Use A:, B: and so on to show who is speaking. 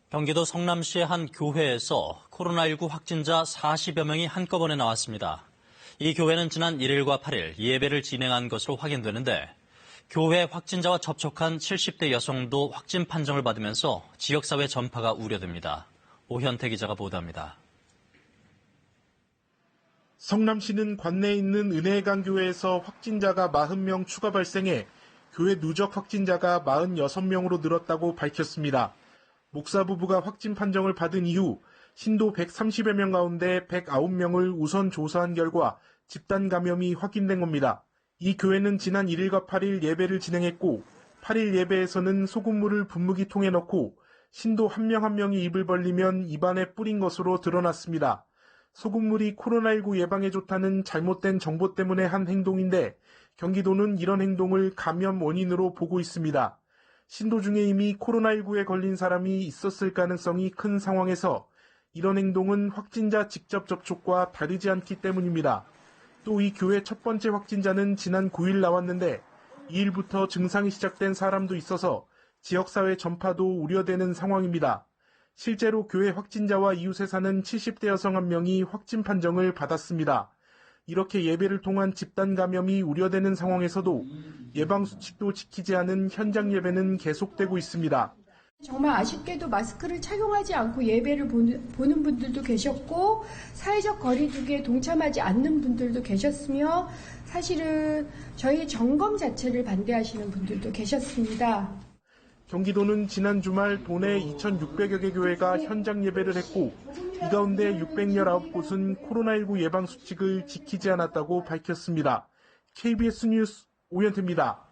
A: 경기도 성남시의 한 교회에서 코로나19 확진자 40여 명이 한꺼번에 나왔습니다. 이 교회는 지난 1일과 8일 예배를 진행한 것으로 확인되는데 교회 확진자와 접촉한 70대 여성도 확진 판정을 받으면서 지역사회 전파가 우려됩니다. 오현태 기자가 보도합니다.
B: 성남시는 관내에 있는 은혜강 교회에서 확진자가 40명 추가 발생해 교회 누적 확진자가 46명으로 늘었다고 밝혔습니다. 목사 부부가 확진 판정을 받은 이후 신도 130여 명 가운데 109명을 우선 조사한 결과 집단 감염이 확인된 겁니다. 이 교회는 지난 1일과 8일 예배를 진행했고 8일 예배에서는 소금물을 분무기통에 넣고 신도 한 명 한 명이 입을 벌리면 입안에 뿌린 것으로 드러났습니다. 소금물이 코로나19 예방에 좋다는 잘못된 정보 때문에 한 행동인데 경기도는 이런 행동을 감염 원인으로 보고 있습니다. 신도 중에 이미 코로나19에 걸린 사람이 있었을 가능성이 큰 상황에서 이런 행동은 확진자 직접 접촉과 다르지 않기 때문입니다. 또 이 교회 첫 번째 확진자는 지난 9일 나왔는데 2일부터 증상이 시작된 사람도 있어서 지역사회 전파도 우려되는 상황입니다. 실제로 교회 확진자와 이웃에 사는 70대 여성 한 명이 확진 판정을 받았습니다. 이렇게 예배를 통한 집단 감염이 우려되는 상황에서도 예방수칙도 지키지 않은 현장 예배는 계속되고 있습니다.
C: 정말 아쉽게도 마스크를 착용하지 않고 예배를 보는 분들도 계셨고 사회적 거리두기에 동참하지 않는 분들도 계셨으며 사실은 저희 점검 자체를 반대하시는 분들도 계셨습니다.
B: 경기도는 지난 주말 도내 2,600여 개 교회가 현장 예배를 했고 이 가운데 619곳은 코로나19 예방수칙을 지키지 않았다고 밝혔습니다. KBS 뉴스 오현태입니다.